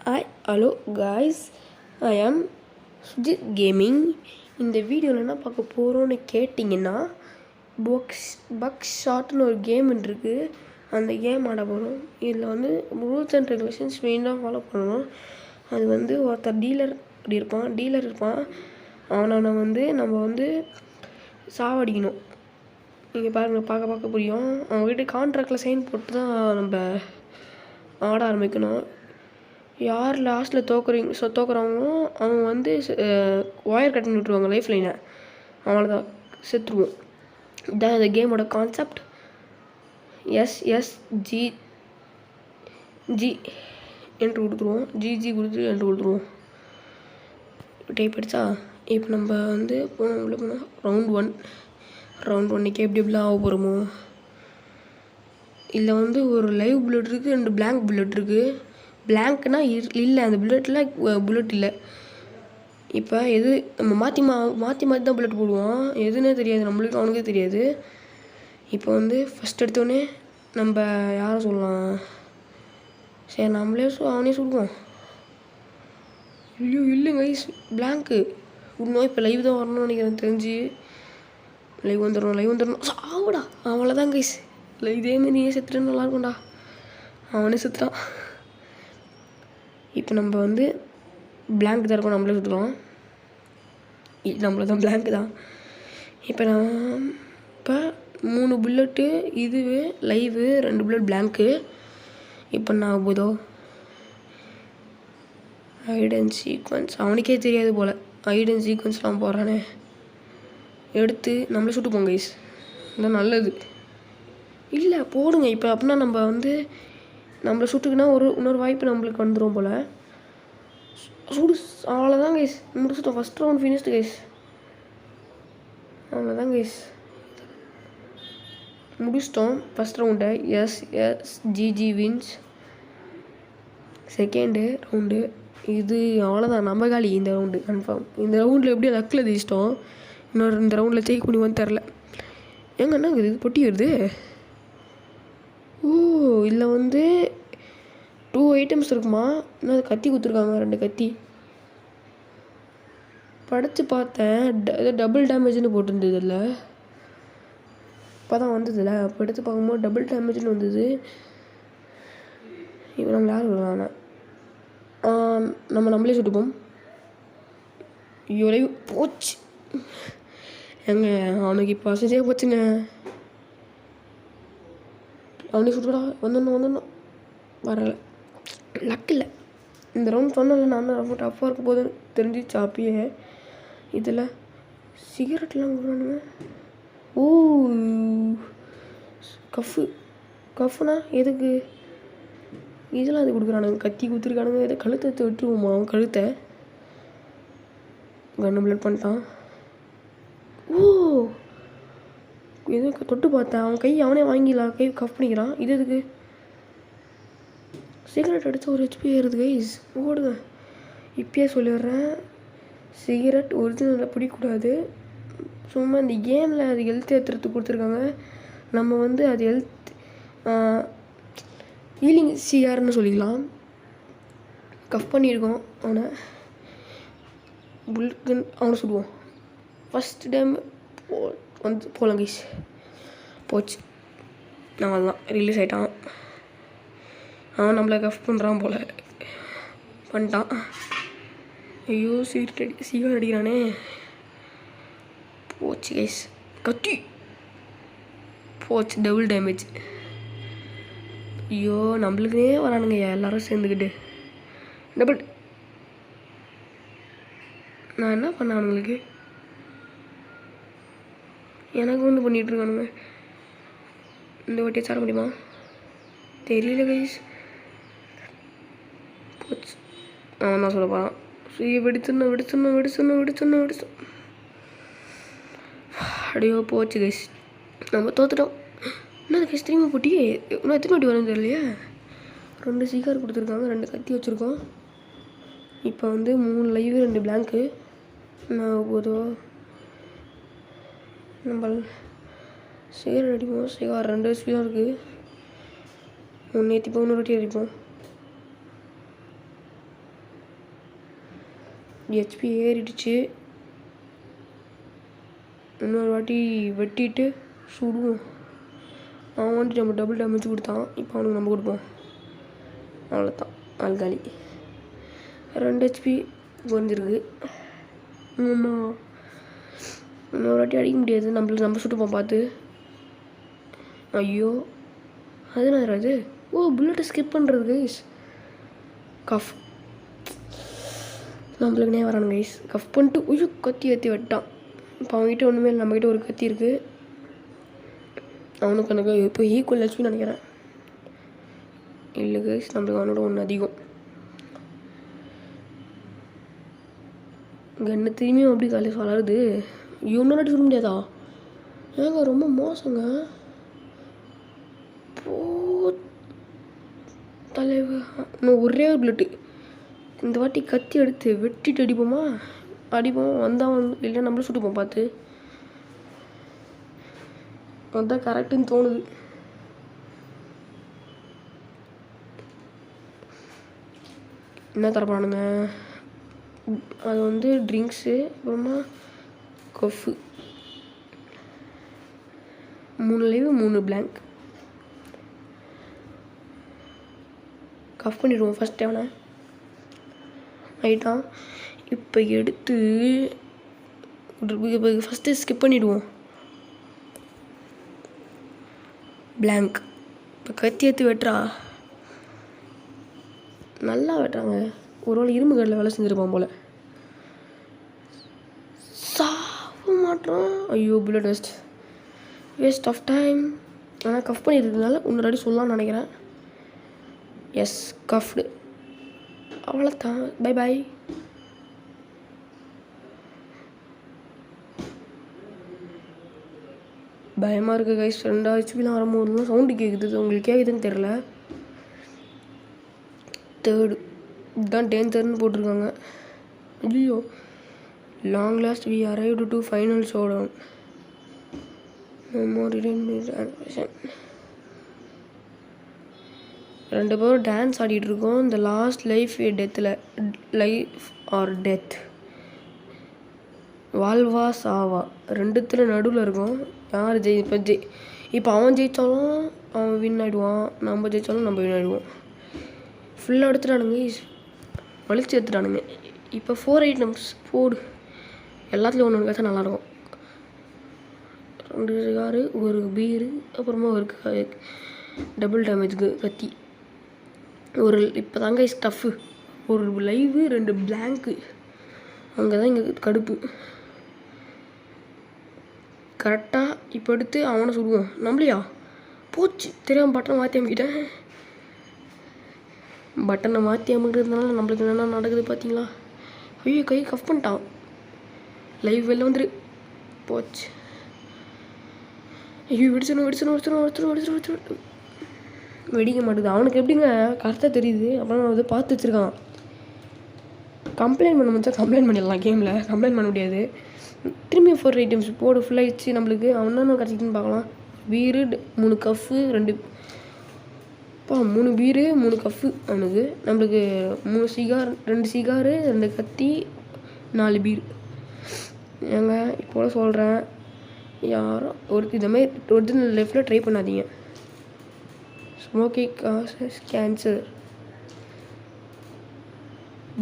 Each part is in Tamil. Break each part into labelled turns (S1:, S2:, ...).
S1: Hi, hello guys. I am Sujit Gaming. இந்த வீடியோவில் என்ன பார்க்க போகிறோன்னு கேட்டிங்கன்னா பக் ஷாட்னு ஒரு கேம் இருக்குது. அந்த கேம் ஆட போகிறோம். இதில் வந்து ரூல்ஸ் அண்ட் ரெகுலேஷன்ஸ் மெயினாக ஃபாலோ பண்ணணும். அது வந்து ஒருத்தர் டீலர் இருப்பான். அவனை வந்து நம்ம வந்து சாவடிக்கணும். நீங்கள் பாருங்கள், பார்க்க புரியும். அவங்ககிட்ட கான்ட்ராக்டில் சைன் போட்டு தான் நம்ம ஆட ஆரம்பிக்கணும். யார் லாஸ்ட்டில் தோக்குறவங்களோ அவங்க வந்து ஒயர் கட் பண்ணி விட்ருவாங்க லைஃப் லைனை. அவ்வளோதான், செத்துருவோம். இதுதான் இந்த கேமோட கான்செப்ட். எஸ்எஸ்ஜி என்று கொடுத்துருவோம். ஜிஜி கொடுத்து என்று கொடுத்துருவோம். டைப் அடிச்சா இப்போ நம்ம வந்து உள்ள போனால் ரவுண்ட் ஒன்னுக்கு எப்படிலாம் ஆக போகிறோமோ. இதில் வந்து ஒரு லைவ் புல்லட் இருக்குது, 2 பிளாங்க் புல்லட் இருக்குது. பிளாங்க்னா இல்லை, அந்த புல்லட் இல்லை. இப்போ எது நம்ம மாற்றி தான் புல்லட் போடுவோம். எதுன்னே தெரியாது நம்மளுக்கு, அவனுக்கே தெரியாது. இப்போ வந்து ஃபஸ்ட் எடுத்தோடனே நம்ம யாரை சொல்லலாம்? சரி, அவனே சொல்லுவோம். இல்லைங்க பிளாங்க்கு இன்னும் இப்போ லைவ் தான் வரணும்னு நினைக்கிறேன். தெரிஞ்சு லைவ் வந்துடணும். ஆவுடா, அவ்வளோதான் கைஸ். இதேமாரி நீயே செத்துட்டு நல்லாயிருக்கும்டா. அவனே செத்துட்டான். இப்போ நம்ம வந்து பிளாங்க் தான் இருக்கோம், நம்மளே சுற்றுறோம். நம்மள தான் பிளாங்க் தான். இப்போ 3 புல்லட்டு இதுவே லைவு, 2 புல்லட் பிளாங்க்கு. இப்போ நான் ஆகுதோ ஹைட் அண்ட் சீக்வன்ஸ். அவனுக்கே தெரியாது போல் ஹைட் அண்ட் சீக்வன்ஸ்லாம் போடுறானே. எடுத்து நம்மளே சுட்டு போங்க கைஸ், இதான் நல்லது. இல்லை போடுங்க இப்போ. அப்படின்னா நம்ம வந்து நம்மளை சுட்டுக்குன்னா இன்னொரு வாய்ப்பு நம்மளுக்கு வந்துடும் போல். அவ்வளோதான் கைஸ், முடிச்சுட்டோம். First round finished guys. அவ்வளோதான் கைஸ், முடிச்சிட்டோம் ஃபஸ்ட் ரவுண்டை. எஸ்எஸ்ஜிஜி வின்ஸ். செகண்டு ரவுண்டு இது அவ்வளோதான், நம்ம காலி இந்த ரவுண்டு கன்ஃபார்ம். இந்த ரவுண்டில் எப்படியும் லக்கில் ஜெயிச்சிட்டோம். இந்த ரவுண்டில் ஜெயிக்க முடியுமான்னு தெரில. எங்கன்னா இது பொட்டி வருது. இதில் வந்து 2 ஐட்டம்ஸ் இருக்குமா. இன்னும் அது கத்தி கொடுத்துருக்காங்க, 2 கத்தி. படித்து பார்த்தேன், டபுள் டேமேஜ்னு போட்டிருந்தது. இல்லை இப்போ தான் வந்ததில்ல. அப்போ எடுத்து பார்க்கும்போது டபுள் டேமேஜ்னு வந்தது. இப்போ நம்ம யார் வருவாங்க? நம்மளே சுட்டுப்போம். ஐயோ போச்சு எங்க, அவனுக்கு இப்போ அசைச்சே போச்சுங்க. அவனே சுட்டுடா, வந்துடணும். வரலை, லக் இல்லை. இந்த ரவுண்ட் சொன்னல நான் தான் ரொம்ப டஃப்பாக இருக்கும் போது தெரிஞ்சிச்சு அப்பயே. இதில் சிகரெட்லாம் கொடுறானுங்க. கஃப்னா எதுக்கு? இதெல்லாம் அது கொடுக்குறானுங்க. கத்தி கொடுத்துருக்கானுங்க. இதை கழுத்தை விட்டுருவோமா? அவன் கழுத்தை கண்ணு பிளட் பண்ணிட்டான். எதுக்கு தொட்டு பார்த்தேன், அவன் அவனே வாங்கிடலாம். கஃப் பண்ணிக்கிறான். இது எதுக்கு? சிகரெட் அடித்தா ஒரு ஹெச்பி ஏறுது கைஸ், ஓடுங்க. இப்பயே சொல்லிடுறேன், சிகரெட் ஒரிஜினலில் பிடிக்கூடாது. சும்மா இந்த கேமில் அது ஹெல்த் ஏற்றுறதுக்கு கொடுத்துருக்காங்க. நம்ம வந்து அது ஹெல்த் ஹீலிங் சிஆர்னு சொல்லிக்கலாம். கஃப் பண்ணியிருக்கோம் அவனை. அவனை சொல்லுவோம். ஃபஸ்ட் டைம் வந்து போகலாம் கைஸ். போச்சு, நான் தான் ரிலீஸ் ஆகிட்டான். அவன் நம்மளை கஃப் பண்ணுறான் போல், பண்ணிட்டான். ஐயோ சீக்கிரம் அடிக்கிறானே. போச்சு கைஸ், கத்தி போச்சு, டபுள் டேமேஜ். ஐயோ நம்மளுக்குனே வரானுங்க எல்லோரும் சேர்ந்துக்கிட்டு. டபுள். நான் என்ன பண்ணேன் அவனுங்களுக்கு? எனக்கு வந்து பண்ணிகிட்ருக்கானுங்க. இந்த வாட்டியை சார முடியுமா தெரியல கைஸ். போச்சு, அவன் தான் சொல்ல போகிறான். வெடிச்சிடணும். அப்படியோ போச்சு கைஸ், நம்ம தோத்துட்டோம். இன்னும் கைஸ் திரும்பி போட்டி இன்னும் எத்தனை வாட்டி வரணும் தெரியலையே. 2 சிகார் கொடுத்துருக்காங்க, 2 கத்தி வச்சுருக்கோம். இப்போ வந்து 3 லைவு, 2 பிளாங்க்கு. நான் பொதுவாக நம்ம சிகரெட் அடிப்போம். சிகார் 2 ஹெச்பி தான் இருக்குது. 1 ஏற்றிப்போம், 1 வாட்டி அடிப்போம். ஹெச்பி ஏறிடுச்சு. இன்னொரு வாட்டி வெட்டிட்டு சுடுவோம். அவன் வந்துட்டு நம்ம டபுள் டேமேஜ் கொடுத்தான். இப்போ அவனுக்கு நம்ம கொடுப்போம். அவ்வளோதான், ஆள்காலி. 2 ஹெச்பி குறைஞ்சிருக்கு. இன்னொரு வாட்டி அடிக்க முடியாது. நம்ம சுட்டுப்போம் பார்த்து. ஐயோ, அது என்ன அது? ஓ, புல்லட்டை ஸ்கிப் பண்ணுறது கைஸ். கஃப் நம்மளுக்குனே வரானு கைஸ். கஃப் பண்ணிட்டு ஐயோ கத்தி வெட்டான். இப்போ அவங்ககிட்ட ஒன்றுமே இல்லை, நம்மகிட்ட ஒரு கத்தி இருக்குது. அவனுக்கு எனக்கு இப்போ ஈக்குவல் ஹெச்பி நினைக்கிறேன். இல்லை கைஸ், நம்மளுக்கு அவனோட ஒன்று அதிகம். கண்ணு திரும்பியும் அப்படி காலேஜ் வளருது. இன்னொரு வாட்டி சொல்ல முடியாதா? ஏங்க ரொம்ப மோசங்க. தலைவர் இன்னும் ஒரே ஒரு புல்லட்டு. இந்த வாட்டி கத்தி எடுத்து வெட்டிட்டு அடிப்போம். வந்தால் இல்லை நம்மளும் சுட்டுப்போம் பார்த்து. அதுதான் கரெக்டுன்னு தோணுது. என்ன தரப்பானுங்க? அது வந்து ட்ரிங்க்ஸு, அப்புறமா கஃபு, 3 லைவ் 3 பிளாங்க். கஃப் பண்ணிடுவோம் ஃபஸ்ட் அவனை. ரைட்டா, இப்போ எடுத்து ஃபஸ்ட்டு ஸ்கிப் பண்ணிவிடுவோம். பிளாங்க். இப்போ கத்தி எடுத்து வெட்டுறா. நல்லா வெட்டுறாங்க. ஒரு வேளை இரும்பு கடையில் வேலை செஞ்சுருப்பான் போல். சாப்பிட மாட்டோம். ஐயோ, புல்லட் வேஸ்ட் ஆஃப் டைம். ஆனால் கஃப் பண்ணியிருக்கிறதுனால இன்னொரு அடி சொல்லலாம்னு நினைக்கிறேன். Yes, cuffed. அவ்வளோதான், பை பாய். பயமாக இருக்குது கைஸ். 2 ஹெச்பிலாம் வரும்போதுலாம் சவுண்டு கேட்குது. உங்களுக்கு கேட்குதுன்னு தெரில. 3rd இதுதான் டேஞ்சர்னு போட்டிருக்காங்க. ஐயோ, long last we arrived to final showdown. Memory 2 பேரும் டான்ஸ் ஆடிட்டுருக்கோம். இந்த லாஸ்ட் லைஃப் டெத் வாழ்வா சாவா 2த்துல நடுவில் இருக்கும். யார் இப்போ அவன் ஜெயித்தாலும் அவன் வின் ஆகிடுவான், நம்ம ஜெயித்தாலும் நம்ம வின் ஆகிடுவோம். ஃபுல்லாக எடுத்துட்டானுங்க, வலிச்சு எடுத்துட்டானுங்க. இப்போ 4 ஐட்டம்ஸ் போடு. எல்லாத்துலேயும் ஒன்று கேட்டால் நல்லாயிருக்கும். 2 சிகாரு, ஒரு பீரு, அப்புறமா ஒரு டபுள் டேமேஜுக்கு கத்தி. இப்போ தாங்க ஸ்டஃப்பு. ஒரு லைவு 2 பிளாங்க்கு. அங்கே தான் இங்கே கடுப்பு. கரெக்டாக இப்போ எடுத்து அவனை சுடுவோம். நம்மளையா போச்சு, தெரியாமல் பட்டனை மாற்றி அமைக்கிட்டேன். பட்டனை மாற்றி அமைக்கிறதுனால நம்மளுக்கு என்னென்ன நடக்குது பார்த்தீங்களா? ஐயோ, கை கஃப் பண்ணிட்டான். லைவ் வெளில வந்துரு. போச்சு. ஐயோ, வெடிச்சிடும். வெடிக்க மாட்டேங்குது. அவனுக்கு எப்படிங்க கரெக்டாக தெரியுது. அப்புறம் வந்து பார்த்து வச்சுருக்கான். கம்ப்ளைண்ட் பண்ண முடிச்சா கம்ப்ளைண்ட் பண்ணிடலாம். கேமில் கம்ப்ளைண்ட் பண்ண முடியாது. திரும்பி 4 ஐட்டம்ஸ் போடு. ஃபுல்லாகிடுச்சு நம்மளுக்கு. அவன் தான் கிடச்சிட்டுன்னு பார்க்கலாம். பீரு 3 கஃப்பு 2 பீரு 3 கஃப்பு அவனுக்கு. நம்மளுக்கு 3 சிகார் 2 சிகாரு 2 கத்தி 4 பீரு. ஏங்க இப்போ சொல்கிறேன், யாரும் இந்தமாதிரி ஒரிஜினல் லைஃப்பில் ட்ரை பண்ணாதீங்க. Smoking causes cancer.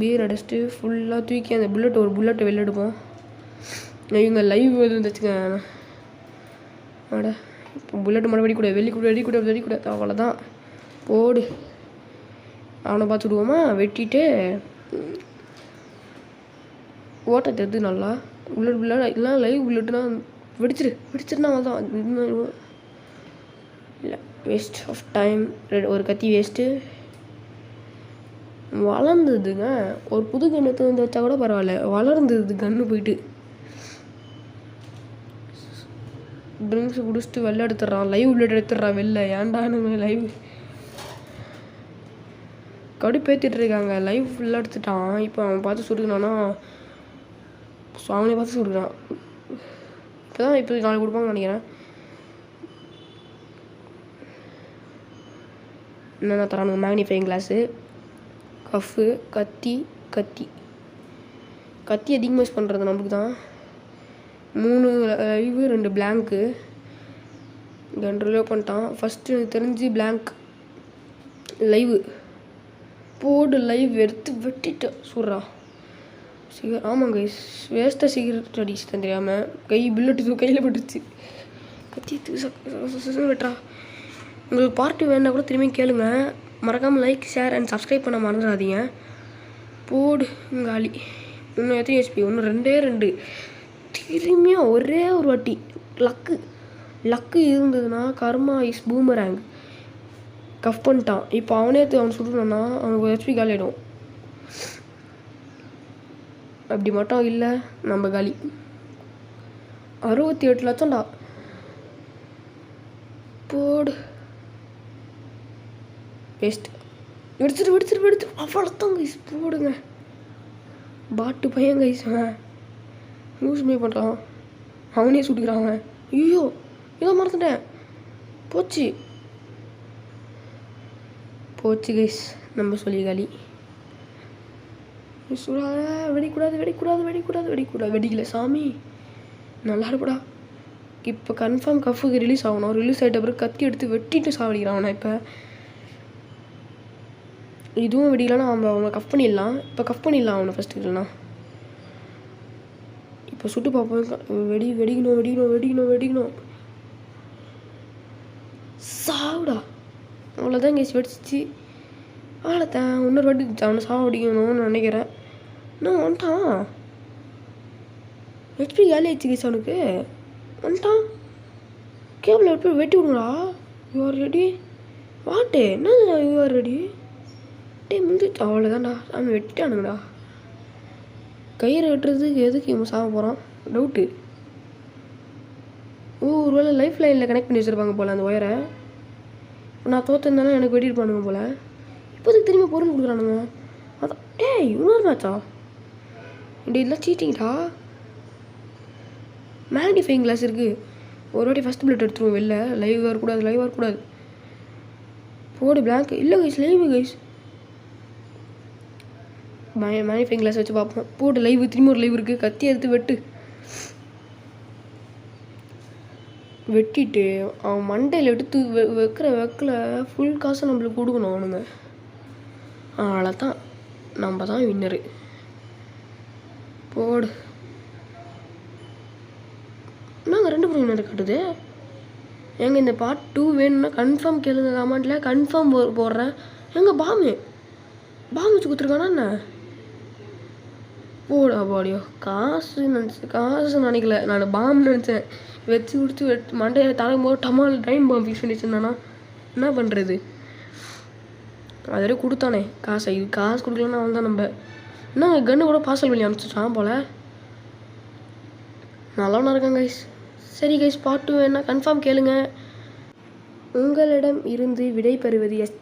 S1: பீர் அடிச்சுட்டு ஃபுல்லாக தூக்கி அந்த ஒரு புல்லட்டை வெளில எடுப்போம். இவங்க லைவ் இருந்துச்சுங்க. ஆட இப்போ புல்லட்டு மட்டும் வெடிக்கூடாது. அவ்வளோதான், போடு. அவனை பார்த்து விடுவோமா? வெட்டிட்டு ஓட்டை தெரிது நல்லா. புல்லட் இல்லை, லைவ் புல்லட்டுனா வெடிச்சிருனா அவ்வளோதான். இல்லை, வேஸ்ட் ஆஃப் டைம். ஒரு கத்தி வேஸ்ட்டு. வளர்ந்ததுங்க. ஒரு புது கண்ணத்தை வந்து வச்சா கூட பரவாயில்ல, வளர்ந்தது கன்று போயிட்டு. ட்ரிங்க்ஸ் குடிச்சிட்டு வெளில எடுத்துடுறான். லைவ் புல்லட் எடுத்துடுறான் வெளில. ஏன்டானு லைவ் கடுப்பேற்றிட்டு இருக்காங்க. லைவ் ஃபுல்லாக எடுத்துட்டான். இப்போ அவன் பார்த்து சுடுக்கணும்னா அவனை பார்த்து சுடுக்கிறான். இப்போ நாளைக்கு கொடுப்பாங்கன்னு நினைக்கிறேன். என்னென்ன தரானுங்க? மேக்னிஃபைங் கிளாஸு, கஃப்பு, கத்தி. கத்தி அதிகமாக யூஸ் பண்ணுறது நம்மளுக்கு தான். 3 லைவு 2 பிளாங்க்கு. கன் ரிலோட் பண்ணிட்டான். ஃபஸ்ட்டு எனக்கு தெரிஞ்சு பிளாங்க் லைவு போடு. லைவ் எடுத்து வெட்டிட்டு சூட்றா. ஆமாங்க வேஸ்ட்டாக சிகரெட் அடிச்சு தெரியாமல் பில்லட்டு கையில் பட்டுச்சு. கத்தி வெட்டுறா. உங்களுக்கு பார்ட்டி வேணா கூட திரும்பி கேளுங்க. மறக்காமல் லைக் ஷேர் அண்ட் சப்ஸ்கிரைப் பண்ண மறந்துடாதீங்க. போடு காலி. இன்னும் எத்தனை ஹெச்பி? ஒன்று 2 திரும்பியும் ஒரே ஒரு வாட்டி லக்கு இருந்ததுன்னா கர்மா இஸ் பூமராங். கஃப் பண்ணிட்டான். இப்போ அவனே அவன் சுடணும்னா அவனுக்கு ஹெச்பி காலி ஆகிடும். அப்படி மட்டும் இல்லை நம்ம காலி. 68 லட்சம்டா. போடு வேஸ்ட். வெடிச்சிட்டு அவ்வளோத்தான் கைஸ். போடுங்க பாட்டு பையன் கைஸ். யூஸ் பண்ணி பண்ணுறான். அவனே சுட்டுக்கிறான் அவன். ஐயோ ஏதோ மறந்துட்டேன். போச்சு கைஸ் நம்ம சொல்லி காலி. வெடிக்கல சாமி. நல்லா இருப்படா. இப்போ கன்ஃபார்ம் கஃபுக்கு ரிலீஸ் ஆகணும். ரிலீஸ் ஆகிட்ட பிறகு கத்தி எடுத்து வெட்டிட்டு சாவடிக்கிறான் அவனை. இப்போ இதுவும் வெடிக்கலன்னா அவங்க கஃப் பண்ணிடலாம். இப்போ கஃப் பண்ணிடலாம் அவனை ஃபஸ்ட்டு. இல்லைண்ணா இப்போ சுட்டு பார்ப்போம். வெடிக்கணும் சாவுடா. அவ்வளோதான் கேஸ் வெடிச்சிச்சு. அவ்வளோதான். இன்னொரு வாட்டி அவனை சாவடிக்கணும்னு நினைக்கிறேன். நான் வந்துட்டான். ஹெச்பி காலி ஆயிடுச்சு கேஸ் அவனுக்கு. வந்துட்டான். கேபிள் எப்படி வெட்டி விடுங்களா? யூஆர் ரெடி வாட்டு என்ன யூஆர் ரெடி முடிச்சு. அவ்வளோதான்டா அவன் வெட்டிட்டானுங்கடா. கயிறு வெட்டுறதுக்கு எதுக்கு இவன் சாக போகிறான் டவுட்டு. ஒரு வேளை லைஃப் லைனில் கனெக்ட் பண்ணி வச்சுருப்பாங்க போல் அந்த ஒயரை. நான் தோற்றிருந்தாலும் எனக்கு வெட்டியிருப்பானுங்க போல். இப்போதுக்கு திரும்பி பொருள் கொடுக்குறானுங்க. அதான் இன்னொரு மேட்சா இதெல்லாம் சீட்டிங்கடா. மேக்னிஃபைங் கிளாஸ் இருக்குது. ஒரு வாட்டி ஃபஸ்ட் பிளட் எடுத்துருவோம் வெளில. லைவ் வரக்கூடாது. போடு பிளாங்க். இல்லை guys live guys. Magnifying class வச்சு பார்ப்போம். போட்டு லைவ் திரும்பி ஒரு லைவ் இருக்குது. கத்தி எடுத்து வெட்டிட்டு அவன் மண்டையில் எடுத்து வைக்கல ஃபுல் காசை நம்மளுக்கு கொடுக்கணும் அவனுங்க. அவ்வளோதான் நம்ம தான் வின்னரு. போடு நாங்கள் 2 பேரும் வின்னர் காட்டுது. இந்த பார்ட் 2 வேணும்னா கன்ஃபார்ம் கேளுங்க கமெண்ட்டில். கன்ஃபார்ம் போடுறேன். பாம்பு வச்சு கொடுத்துருக்கானா என்ன? போடா பாடியோ. காசு நினைக்கல நான். பாம்பு நினச்சேன். வச்சு குடிச்சு மண்டையை தரக்கும் போது டமால் டைம் பாம்பு ஃபிக்ஸ் பண்ணி வச்சுருந்தானா என்ன பண்ணுறது? அதே கொடுத்தானே காசை. இது காசு கொடுக்கலன்னா அவன் தான் நம்ம. என்ன கன்று கூட பார்சல் பண்ணி அனுப்பிச்சிட்டான் போல். நல்லா இருக்காங்க கைஸ். சரி கைஸ் பார்ட் 2 வேணா கன்ஃபார்ம் கேளுங்க. உங்களிடம் இருந்து விடை பெறுவது ST.